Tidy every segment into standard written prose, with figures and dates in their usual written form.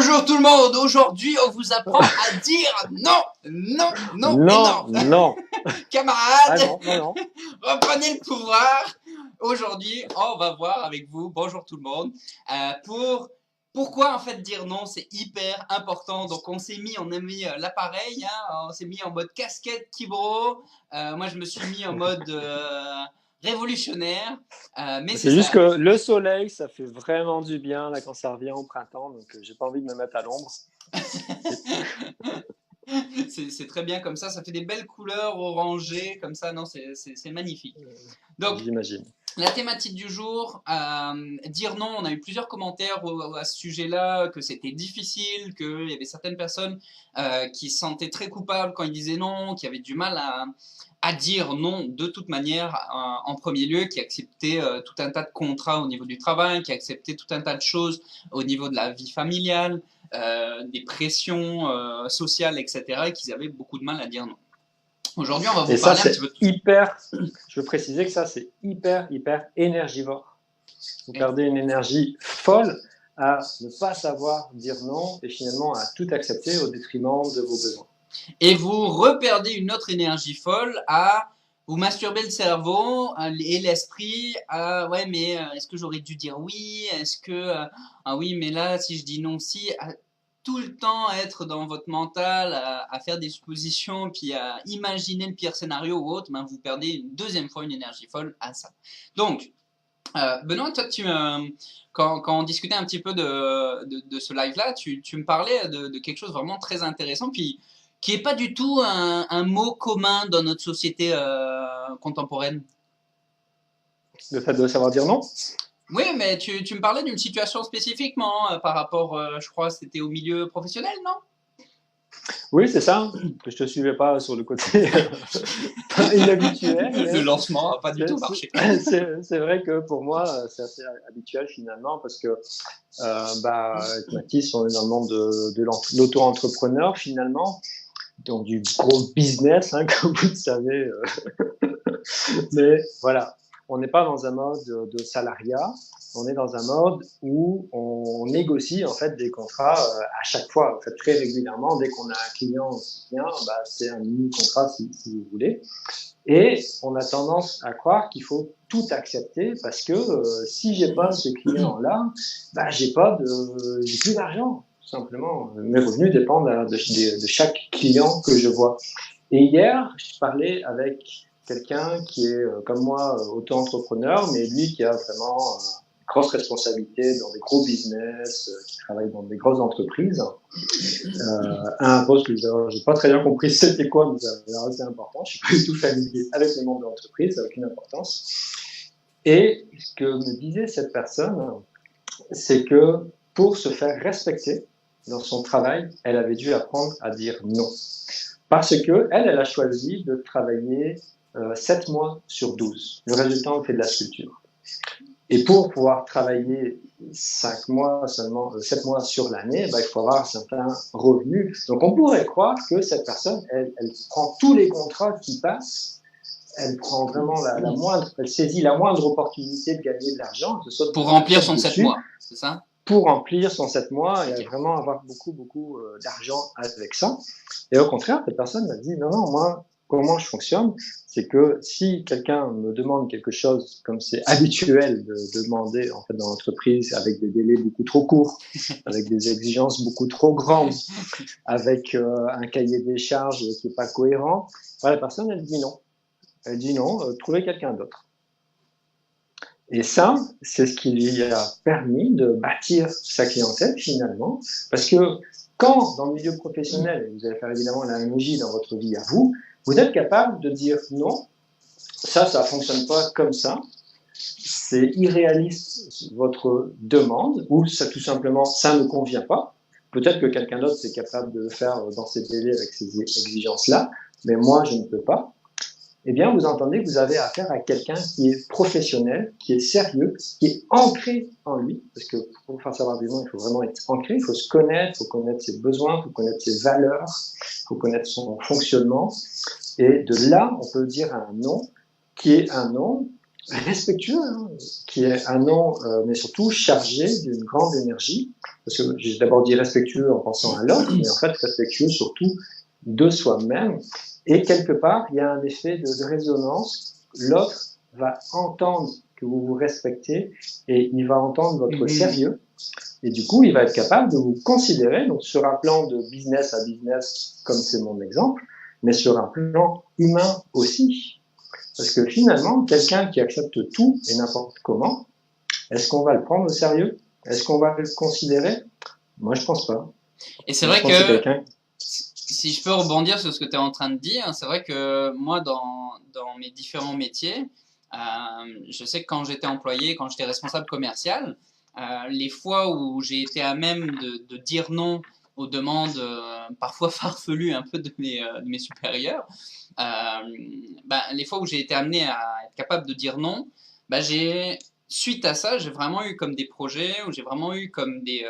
Bonjour tout le monde, aujourd'hui on vous apprend à dire non, non, non et non. Non. Camarades, Non. reprenez le pouvoir. Aujourd'hui on va voir avec vous, bonjour tout le monde, pourquoi en fait dire non c'est hyper important. Donc on a mis l'appareil, on s'est mis en mode casquette Kibro, moi je me suis mis en mode révolutionnaire. Mais C'est juste que le soleil, ça fait vraiment du bien là quand ça revient au printemps, donc j'ai pas envie de me mettre à l'ombre. C'est très bien comme ça fait des belles couleurs orangées comme ça, non, c'est magnifique. Donc, j'imagine. La thématique du jour, dire non, on a eu plusieurs commentaires à ce sujet-là, que c'était difficile, qu'il y avait certaines personnes qui se sentaient très coupables quand ils disaient non, qui avaient du mal à dire non de toute manière en premier lieu, qui acceptaient tout un tas de contrats au niveau du travail, qui acceptaient tout un tas de choses au niveau de la vie familiale, des pressions sociales, etc., et qu'ils avaient beaucoup de mal à dire non. Aujourd'hui, on va vous parler un petit peu de tout. Je veux préciser que ça, c'est hyper énergivore. Vous perdez une énergie folle à ne pas savoir dire non et finalement à tout accepter au détriment de vos besoins. Et vous reperdez une autre énergie folle à vous masturber le cerveau et l'esprit à ouais, mais est-ce que j'aurais dû dire oui? Est-ce que ah oui, mais là, si je dis non, si. Tout le temps être dans votre mental, à faire des suppositions, puis à imaginer le pire scénario ou autre, ben vous perdez une deuxième fois une énergie folle à ça. Donc, Benoît, toi, quand on discutait un petit peu de ce live-là, tu me parlais de quelque chose vraiment très intéressant, puis qui n'est pas du tout un mot commun dans notre société contemporaine. Le fait de savoir dire non? Oui, mais tu me parlais d'une situation spécifiquement par rapport, je crois, c'était au milieu professionnel, non? Oui, c'est ça. Je te suivais pas sur le côté inhabituel. Le lancement n'a pas du tout marché. C'est vrai que pour moi, c'est assez habituel finalement parce que avec Mathis, on est dans le monde de l'auto-entrepreneur finalement, donc du gros business, comme vous le savez. Mais voilà, on n'est pas dans un mode de salariat. On est dans un mode où on négocie en fait des contrats à chaque fois, en fait très régulièrement. Dès qu'on a un client qui vient, c'est un mini contrat si vous voulez. Et on a tendance à croire qu'il faut tout accepter parce que si j'ai pas ce client-là, j'ai plus d'argent. Tout simplement, mes revenus dépendent de chaque client que je vois. Et hier, je parlais avec quelqu'un qui est comme moi auto-entrepreneur, mais lui qui a vraiment grosse responsabilité dans des gros business, qui travaille dans des grosses entreprises, un poste que j'ai pas très bien compris c'était quoi, mais ça a l'air assez important. Je suis pas du tout familier avec les membres de l'entreprise, ça n'a aucune importance. Et ce que me disait cette personne, c'est que pour se faire respecter dans son travail, elle avait dû apprendre à dire non. Parce que elle a choisi de travailler 7 mois sur 12. Le résultat, on fait de la sculpture. Et pour pouvoir travailler 7 mois sur l'année, il faut avoir certains revenus. Donc, on pourrait croire que cette personne, elle prend tous les contrats qui passent, elle prend vraiment elle saisit la moindre opportunité de gagner de l'argent. Pour remplir son 7 mois, c'est ça? Pour remplir son 7 mois et vraiment avoir beaucoup d'argent avec ça. Et au contraire, cette personne m'a dit, non, moi, comment je fonctionne, c'est que si quelqu'un me demande quelque chose, comme c'est habituel de demander en fait dans l'entreprise, avec des délais beaucoup trop courts, avec des exigences beaucoup trop grandes, avec un cahier des charges qui n'est pas cohérent, la personne, elle dit non. Elle dit non, trouvez quelqu'un d'autre. Et ça, c'est ce qui lui a permis de bâtir sa clientèle finalement, parce que quand dans le milieu professionnel, vous allez faire évidemment l'analogie dans votre vie à vous, vous êtes capable de dire non, ça fonctionne pas comme ça, c'est irréaliste votre demande, ou ça tout simplement, ça ne convient pas. Peut-être que quelqu'un d'autre est capable de le faire dans ces délais avec ces exigences-là, mais moi je ne peux pas. Eh bien, vous entendez que vous avez affaire à quelqu'un qui est professionnel, qui est sérieux, qui est ancré en lui, parce que pour faire savoir des noms, il faut vraiment être ancré, il faut se connaître, il faut connaître ses besoins, il faut connaître ses valeurs, il faut connaître son fonctionnement. Et de là, on peut dire un non, qui est un non respectueux, hein, qui est un nom, mais surtout chargé d'une grande énergie. Parce que j'ai d'abord dit respectueux en pensant à l'autre, mais en fait respectueux surtout de soi-même. Et quelque part, il y a un effet de résonance. L'autre va entendre que vous vous respectez et il va entendre votre sérieux. Et du coup, il va être capable de vous considérer, donc sur un plan de business à business, comme c'est mon exemple, mais sur un plan humain aussi. Parce que finalement, quelqu'un qui accepte tout et n'importe comment, est-ce qu'on va le prendre au sérieux? Est-ce qu'on va le considérer? Moi, je pense pas. Et c'est Moi, je vrai pense que c'est que quelqu'un. si je peux rebondir sur ce que tu es en train de dire, c'est vrai que moi, dans mes différents métiers, je sais que quand j'étais employé, quand j'étais responsable commercial, les fois où j'ai été à même de dire non aux demandes parfois farfelues un peu de mes supérieurs, les fois où j'ai été amené à être capable de dire non, suite à ça, j'ai vraiment eu comme des projets où j'ai vraiment eu comme des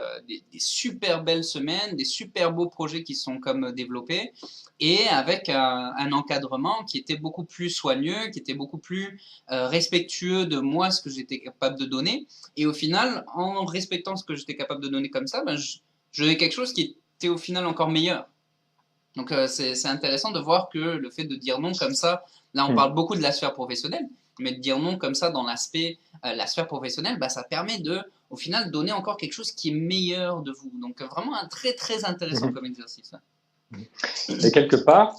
super belles semaines, des super beaux projets qui sont comme développés et avec un encadrement qui était beaucoup plus soigneux, qui était beaucoup plus respectueux de moi, ce que j'étais capable de donner. Et au final, en respectant ce que j'étais capable de donner comme ça, je donnais quelque chose qui était au final encore meilleur. Donc c'est intéressant de voir que le fait de dire non comme ça, là on parle beaucoup de la sphère professionnelle, mais de dire non comme ça dans l'aspect la sphère professionnelle, ça permet de au final donner encore quelque chose qui est meilleur de vous. Donc vraiment un très très intéressant comme exercice. Et quelque part,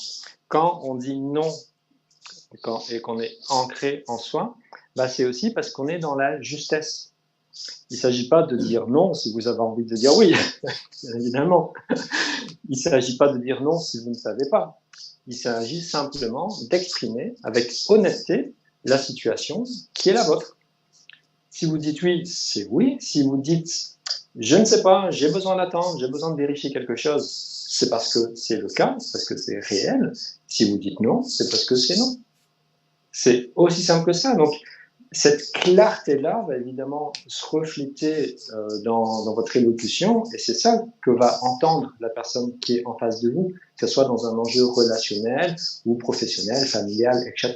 quand on dit non et qu'on est ancré en soi, c'est aussi parce qu'on est dans la justesse. Il ne s'agit pas de dire non si vous avez envie de dire oui, évidemment. Il ne s'agit pas de dire non si vous ne savez pas. Il s'agit simplement d'exprimer avec honnêteté la situation qui est la vôtre. Si vous dites oui, c'est oui. Si vous dites je ne sais pas, j'ai besoin d'attendre, j'ai besoin de vérifier quelque chose, c'est parce que c'est le cas, parce que c'est réel. Si vous dites non, c'est parce que c'est non. C'est aussi simple que ça. Donc, cette clarté-là va évidemment se refléter dans votre élocution et c'est ça que va entendre la personne qui est en face de vous, que ce soit dans un enjeu relationnel ou professionnel, familial, etc.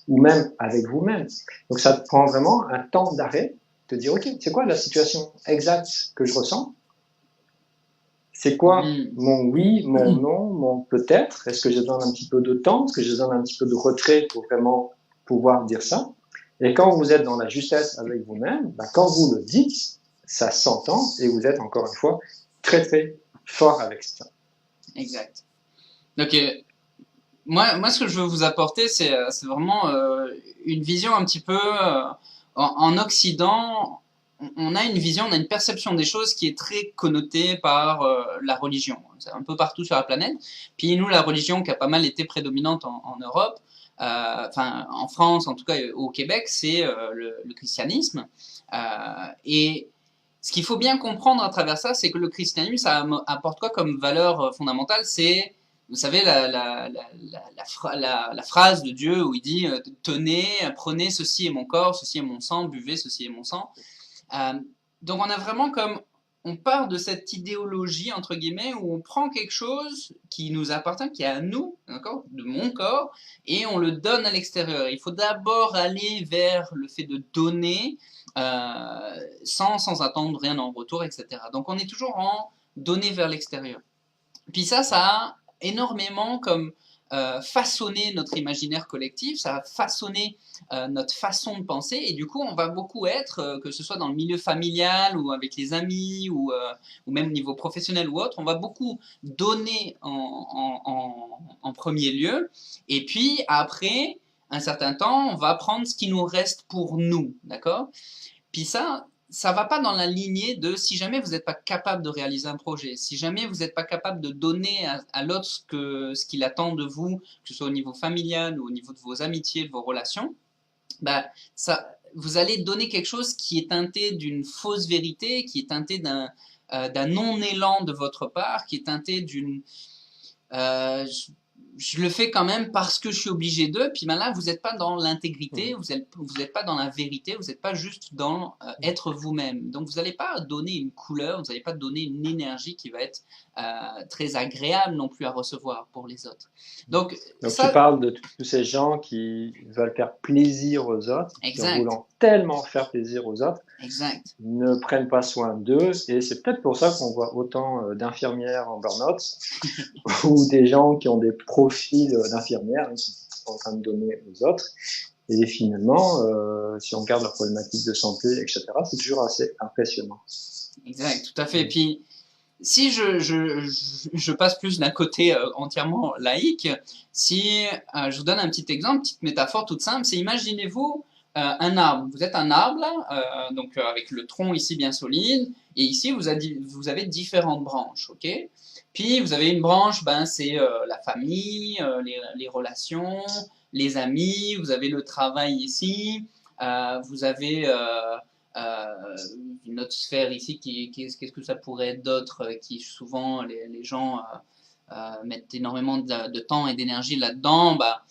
Ou même avec vous-même. Donc ça prend vraiment un temps d'arrêt de dire, ok, c'est quoi la situation exacte que je ressens? C'est quoi mon oui, mon non, mon peut-être? Est-ce que j'ai besoin d'un petit peu de temps? Est-ce que j'ai besoin d'un petit peu de retrait pour vraiment pouvoir dire ça? Et quand vous êtes dans la justesse avec vous-même, quand vous le dites, ça s'entend et vous êtes encore une fois très très fort avec ça. Exact. Donc moi, ce que je veux vous apporter, c'est vraiment une vision un petit peu en Occident. On a une vision, on a une perception des choses qui est très connotée par la religion. C'est un peu partout sur la planète. Puis nous, la religion qui a pas mal été prédominante en Europe, enfin en France, en tout cas au Québec, c'est le christianisme. Et ce qu'il faut bien comprendre à travers ça, c'est que le christianisme, ça apporte quoi comme valeur fondamentale? C'est, vous savez, la phrase de Dieu où il dit tenez, prenez, ceci est mon corps, ceci est mon sang, buvez, ceci est mon sang. Donc on a vraiment comme on part de cette idéologie entre guillemets où on prend quelque chose qui nous appartient, qui est à nous, d'accord, de mon corps, et on le donne à l'extérieur. Il faut d'abord aller vers le fait de donner sans attendre rien en retour, etc. Donc on est toujours en donner vers l'extérieur. Puis ça a énormément comme façonné notre imaginaire collectif, ça a façonné notre façon de penser, et du coup, on va beaucoup être, que ce soit dans le milieu familial ou avec les amis ou même au niveau professionnel ou autre, on va beaucoup donner en premier lieu, et puis après, un certain temps, on va prendre ce qui nous reste pour nous, d'accord? Puis ça va pas dans la lignée de si jamais vous n'êtes pas capable de réaliser un projet, si jamais vous n'êtes pas capable de donner à l'autre ce qu'il attend de vous, que ce soit au niveau familial ou au niveau de vos amitiés, de vos relations, vous allez donner quelque chose qui est teinté d'une fausse vérité, qui est teinté d'un non-élan de votre part, qui est teinté d'une, je le fais quand même parce que je suis obligé d'eux. Puis ben là, vous n'êtes pas dans l'intégrité, vous êtes pas dans la vérité, vous n'êtes pas juste dans être vous-même. Donc vous n'allez pas donner une couleur, vous n'allez pas donner une énergie qui va être très agréable non plus à recevoir pour les autres. Donc Tu ça, parles de tous ces gens qui veulent faire plaisir aux autres, qui en exact, voulant tellement faire plaisir aux autres, exact. ne prennent pas soin d'eux. Et c'est peut-être pour ça qu'on voit autant d'infirmières en burn-out ou des gens qui ont des profils d'infirmières hein, qui sont en train de donner aux autres. Et finalement, si on regarde leurs problématiques de santé, etc., c'est toujours assez impressionnant. Exact, tout à fait. Puis si je passe plus d'un côté entièrement laïque, si je vous donne un petit exemple, petite métaphore toute simple, c'est imaginez-vous un arbre. Vous êtes un arbre, donc avec le tronc ici bien solide, et ici vous avez différentes branches, ok? Puis vous avez une branche, ben c'est la famille, les relations, les amis, vous avez le travail ici, vous avez une autre sphère ici, qu'est-ce que ça pourrait être d'autre qui souvent les gens mettent énormément de temps et d'énergie là-dedans. Bah,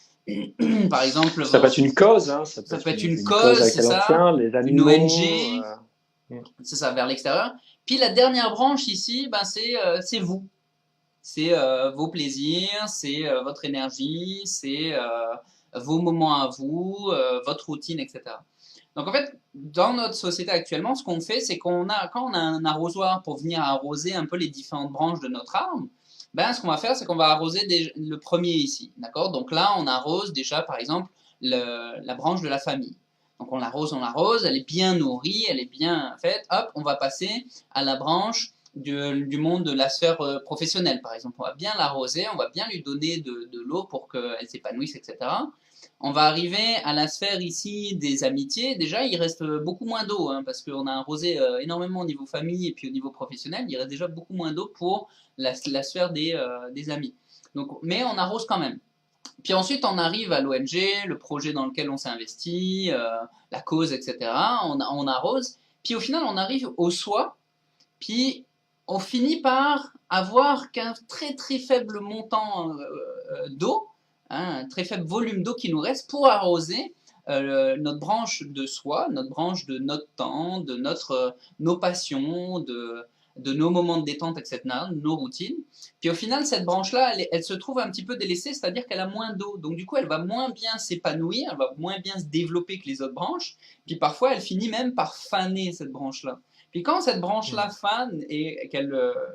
par exemple, Ça peut être une cause, hein, ça peut ça être peut être une une cause cause, à c'est laquelle on ça, tient, les une animaux. ONG, c'est ça, vers l'extérieur. Puis la dernière branche ici, ben, c'est vous. C'est vos plaisirs, c'est votre énergie, c'est vos moments à vous, votre routine, etc. Donc en fait, dans notre société actuellement, ce qu'on fait, c'est quand on a un arrosoir pour venir arroser un peu les différentes branches de notre arbre, ben ce qu'on va faire, c'est qu'on va arroser le premier ici, d'accord? Donc là, on arrose déjà, par exemple, la branche de la famille. Donc on l'arrose, elle est bien nourrie, elle est bien faite. Hop, on va passer à la branche du monde de la sphère professionnelle, par exemple. On va bien l'arroser, on va bien lui donner de l'eau pour qu'elle s'épanouisse, etc. On va arriver à la sphère ici des amitiés. Déjà, il reste beaucoup moins d'eau, hein, parce qu'on a arrosé énormément au niveau famille et puis au niveau professionnel. Il reste déjà beaucoup moins d'eau pour la sphère des amis. Donc, mais on arrose quand même. Puis ensuite, on arrive à l'ONG, le projet dans lequel on s'est investi, la cause, etc. On arrose. Puis au final, on arrive au soi. Puis on finit par avoir qu'un très très faible montant d'eau, hein, un très faible volume d'eau qui nous reste pour arroser notre branche de soi, notre branche de notre temps, de nos passions, de nos moments de détente, etc., de nos routines. Puis au final, cette branche-là, elle se trouve un petit peu délaissée, c'est-à-dire qu'elle a moins d'eau. Donc du coup, elle va moins bien s'épanouir, elle va moins bien se développer que les autres branches. Puis parfois, elle finit même par faner, cette branche-là. Puis quand cette branche-là fane et qu'elle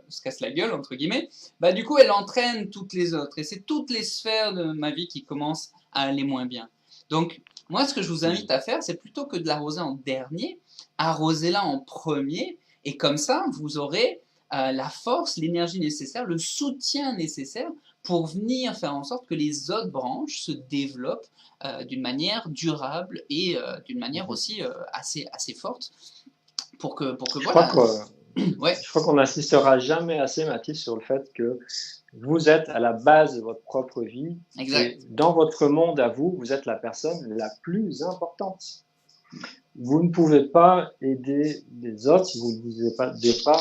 se casse la gueule, entre guillemets, bah du coup, elle entraîne toutes les autres. Et c'est toutes les sphères de ma vie qui commencent à aller moins bien. Donc, moi, ce que je vous invite à faire, c'est plutôt que de l'arroser en dernier, arrosez-la en premier. Et comme ça, vous aurez la force, l'énergie nécessaire, le soutien nécessaire pour venir faire en sorte que les autres branches se développent d'une manière durable et d'une manière aussi assez forte pour que Je crois voilà. Ouais, je crois qu'on n'insistera jamais assez, Mathis, sur le fait que vous êtes à la base de votre propre vie exact. et dans votre monde à vous, vous êtes la personne la plus importante. Vous ne pouvez pas aider les autres si vous ne vous aidez pas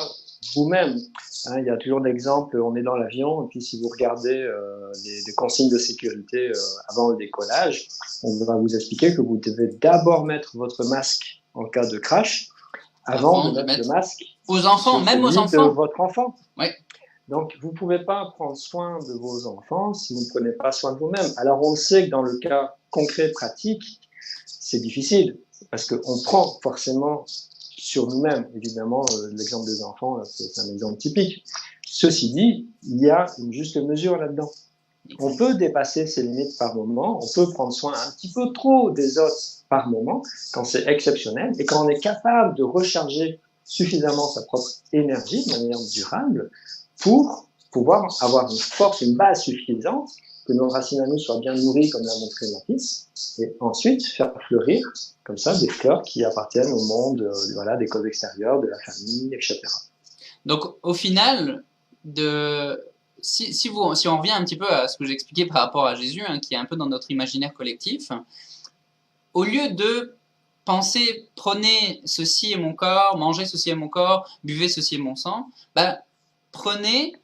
vous-même. Hein, il y a toujours l'exemple, on est dans l'avion, et puis si vous regardez les consignes de sécurité avant le décollage, on va vous expliquer que vous devez d'abord mettre votre masque en cas de crash, avant de mettre le masque aux enfants, sur même aux celui de enfants. votre enfant. Ouais. Donc, vous ne pouvez pas prendre soin de vos enfants si vous ne prenez pas soin de vous-même. Alors, on sait que dans le cas concret, pratique, c'est difficile parce qu'on prend forcément sur nous-mêmes. Évidemment, l'exemple des enfants, c'est un exemple typique. Ceci dit, il y a une juste mesure là-dedans. On peut dépasser ses limites par moment, on peut prendre soin un petit peu trop des autres par moment, quand c'est exceptionnel, et quand on est capable de recharger suffisamment sa propre énergie de manière durable pour pouvoir avoir une force, une base suffisante, que nos racines à nous soient bien nourries, comme l'a montré Mathis, et ensuite faire fleurir comme ça des fleurs qui appartiennent au monde voilà, des causes extérieures, de la famille, etc. Donc au final, si on revient un petit peu à ce que j'expliquais par rapport à Jésus, hein, qui est un peu dans notre imaginaire collectif, au lieu de penser prenez ceci est mon corps, mangez ceci est mon corps, buvez ceci est mon sang, bah, prenez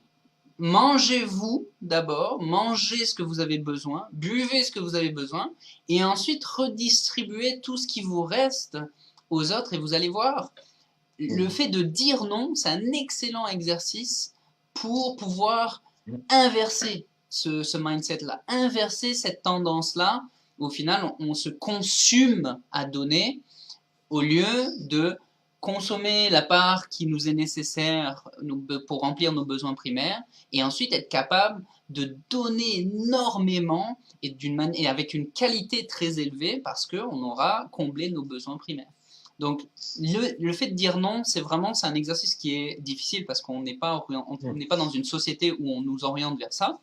mangez-vous d'abord, mangez ce que vous avez besoin, buvez ce que vous avez besoin, et ensuite redistribuez tout ce qui vous reste aux autres, et vous allez voir, le fait de dire non, c'est un excellent exercice pour pouvoir inverser ce mindset-là, inverser cette tendance-là. Au final, on se consume à donner au lieu de consommer la part qui nous est nécessaire pour remplir nos besoins primaires et ensuite être capable de donner énormément et avec une qualité très élevée parce qu'on aura comblé nos besoins primaires. Donc, le fait de dire non, c'est un exercice qui est difficile parce qu'on n'est pas dans une société où on nous oriente vers ça.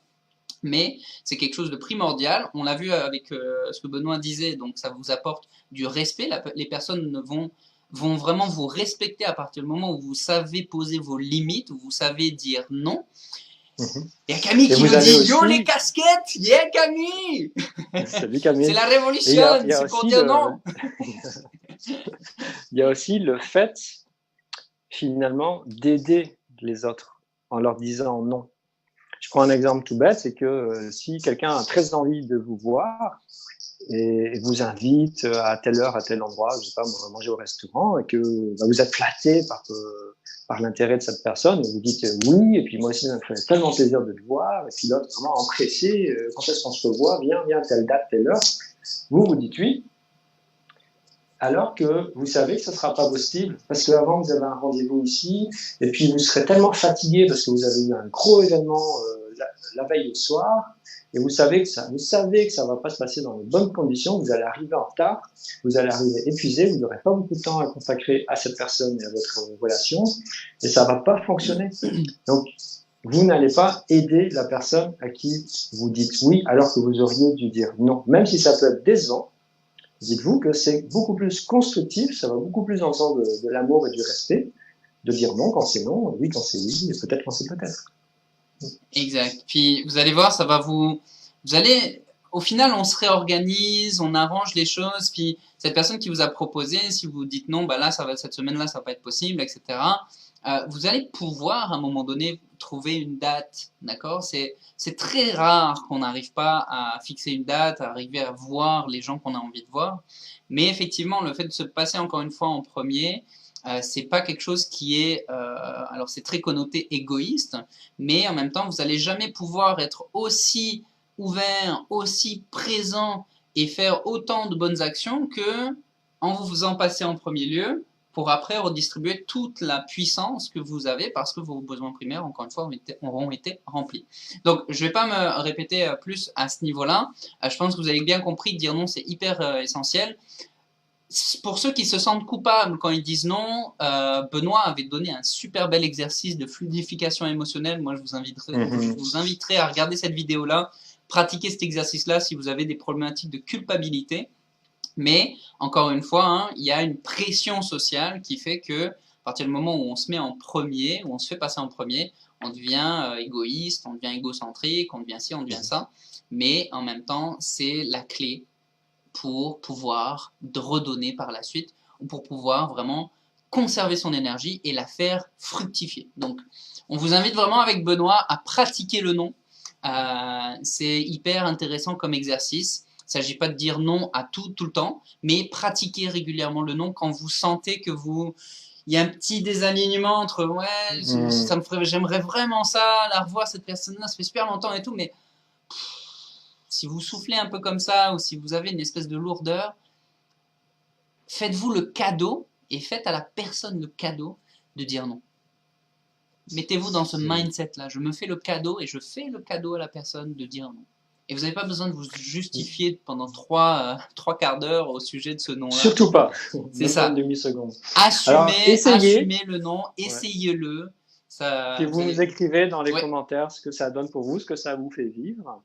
Mais c'est quelque chose de primordial. On l'a vu avec ce que Benoît disait, donc ça vous apporte du respect. Les personnes vont vraiment vous respecter à partir du moment où vous savez poser vos limites, où vous savez dire non. Il y a Camille qui nous dit yo les casquettes, yeah Camille. Salut Camille. C'est la révolution, c'est pour dire non. Il y a aussi le fait finalement d'aider les autres en leur disant non. Je prends un exemple tout bête, c'est que si quelqu'un a très envie de vous voir et vous invite à telle heure, à tel endroit, je sais pas, manger au restaurant, et que vous êtes flatté par l'intérêt de cette personne, et vous dites oui, et puis moi aussi ça me fait tellement plaisir de te voir, et puis l'autre vraiment empressé, quand est-ce qu'on se revoit, viens, telle date, telle heure, vous dites oui, alors que vous savez que ce ne sera pas possible, parce qu'avant vous avez un rendez-vous ici, et puis vous serez tellement fatigué parce que vous avez eu un gros événement la veille au soir, et vous savez que ça ne va pas se passer dans les bonnes conditions, vous allez arriver en retard, vous allez arriver épuisé, vous n'aurez pas beaucoup de temps à consacrer à cette personne et à votre relation, et ça ne va pas fonctionner. Donc, vous n'allez pas aider la personne à qui vous dites oui, alors que vous auriez dû dire non, même si ça peut être décevant. Dites-vous que c'est beaucoup plus constructif, ça va beaucoup plus dans le sens de l'amour et du respect, de dire non quand c'est non, oui quand c'est oui, et peut-être quand c'est peut-être. Exact. Puis vous allez voir, au final, on se réorganise, on arrange les choses. Puis cette personne qui vous a proposé, si vous dites non, bah là, cette semaine-là, ça va pas être possible, etc. Vous allez pouvoir à un moment donné trouver une date, d'accord? C'est très rare qu'on n'arrive pas à fixer une date, à arriver à voir les gens qu'on a envie de voir. Mais effectivement, le fait de se passer encore une fois en premier, c'est pas quelque chose qui est, alors c'est très connoté égoïste, mais en même temps, vous allez jamais pouvoir être aussi ouvert, aussi présent et faire autant de bonnes actions que en vous faisant passer en premier lieu pour après redistribuer toute la puissance que vous avez parce que vos besoins primaires, encore une fois, auront été remplis. Donc, je ne vais pas me répéter plus à ce niveau-là. Je pense que vous avez bien compris que dire non, c'est hyper essentiel. Pour ceux qui se sentent coupables quand ils disent non, Benoît avait donné un super bel exercice de fluidification émotionnelle. Moi, je vous inviterai à regarder cette vidéo-là, pratiquer cet exercice-là si vous avez des problématiques de culpabilité. Mais, encore une fois, hein, il y a une pression sociale qui fait que, à partir du moment où on se met en premier, où on se fait passer en premier, on devient égoïste, on devient égocentrique, on devient ci, on devient ça. Mais, en même temps, c'est la clé pour pouvoir redonner par la suite, ou pour pouvoir vraiment conserver son énergie et la faire fructifier. Donc, on vous invite vraiment avec Benoît à pratiquer le non. C'est hyper intéressant comme exercice. Il ne s'agit pas de dire non à tout le temps, mais pratiquer régulièrement le non quand vous sentez que il y a un petit désalignement entre j'aimerais vraiment ça, la revoir cette personne-là, ça fait super longtemps et tout, mais si vous soufflez un peu comme ça ou si vous avez une espèce de lourdeur, faites-vous le cadeau et faites à la personne le cadeau de dire non. Mettez-vous dans ce mindset-là. Je me fais le cadeau et je fais le cadeau à la personne de dire non. Et vous n'avez pas besoin de vous justifier pendant trois quarts d'heure au sujet de ce nom-là. Surtout pas. C'est ça. Une demi-seconde. Assumez le nom, essayez-le. Ça, vous nous écrivez dans les commentaires ce que ça donne pour vous, ce que ça vous fait vivre,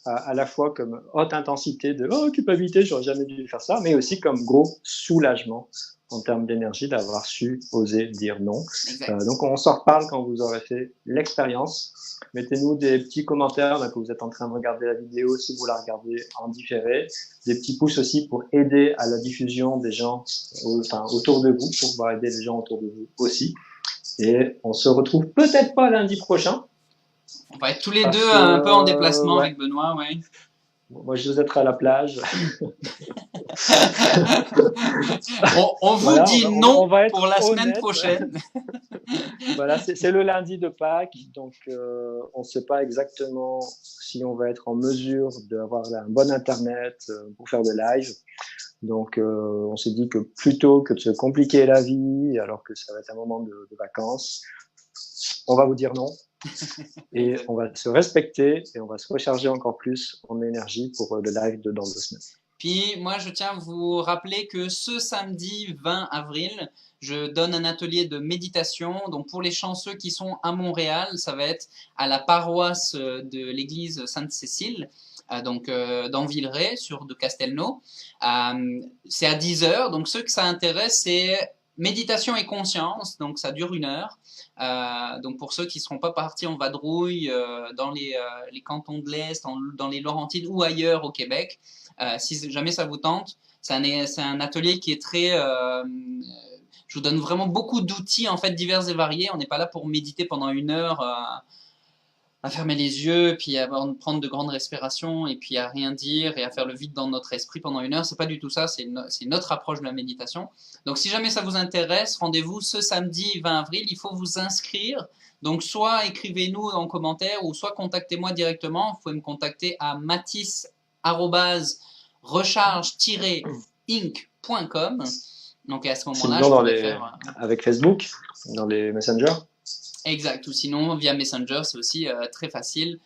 à la fois comme haute intensité de culpabilité, j'aurais jamais dû faire ça, mais aussi comme gros soulagement en termes d'énergie d'avoir su oser dire non. Donc on s'en reparle quand vous aurez fait l'expérience. Mettez-nous des petits commentaires là, que vous êtes en train de regarder la vidéo si vous la regardez en différé, des petits pouces aussi pour aider à la diffusion des gens autour de vous, pour pouvoir aider les gens autour de vous aussi. Et on se retrouve peut-être pas lundi prochain, On va être tous les Parce deux que, un peu en déplacement ouais, avec Benoît, ouais. moi je vais être à la plage. On vous Voilà, dit on non va pour être la semaine honnête. prochaine. Voilà, c'est le lundi de Pâques, donc on ne sait pas exactement si on va être en mesure d'avoir un bon internet pour faire des lives. Donc on s'est dit que plutôt que de se compliquer la vie, alors que ça va être un moment de vacances, on va vous dire non. Et Exact. on va se respecter et on va se recharger encore plus en énergie pour le live de dans 2 semaines. Puis moi, je tiens à vous rappeler que ce samedi 20 avril, je donne un atelier de méditation. Donc pour les chanceux qui sont à Montréal, ça va être à la paroisse de l'église Sainte-Cécile, dans Villeray, sur de Castelnau. C'est à 10 heures. Donc ceux que ça intéresse, c'est méditation et conscience. Donc ça dure 1 heure. Donc pour ceux qui ne seront pas partis en vadrouille dans les cantons de l'Est, dans les Laurentides ou ailleurs au Québec, si jamais ça vous tente, c'est un atelier qui est très. Je vous donne vraiment beaucoup d'outils en fait divers et variés. On n'est pas là pour méditer pendant 1 heure à fermer les yeux, puis à prendre de grandes respirations, et puis à rien dire et à faire le vide dans notre esprit pendant 1 heure. C'est pas du tout ça. C'est notre approche de la méditation. Donc si jamais ça vous intéresse, rendez-vous ce samedi 20 avril. Il faut vous inscrire. Donc soit écrivez-nous en commentaire ou soit contactez-moi directement. Vous pouvez me contacter à mathis@recharge-inc.com. Donc à ce moment-là, Sinon, je pourrais faire. avec Facebook, dans les messengers. Exact. Ou sinon, via Messenger, c'est aussi très facile.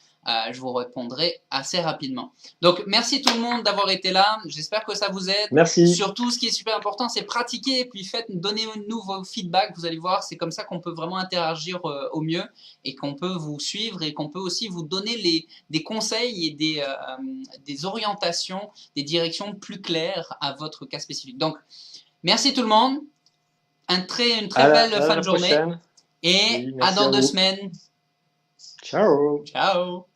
Je vous répondrai assez rapidement. Donc, merci tout le monde d'avoir été là. J'espère que ça vous aide. Merci. Surtout, ce qui est super important, c'est pratiquer et puis donnez-nous vos feedbacks. Vous allez voir, c'est comme ça qu'on peut vraiment interagir au mieux et qu'on peut vous suivre et qu'on peut aussi vous donner des conseils et des orientations, des directions plus claires à votre cas spécifique. Donc, merci tout le monde. Une très belle À fin la de journée. prochaine. Et Oui, à merci dans à 2 vous. semaines. Ciao. Ciao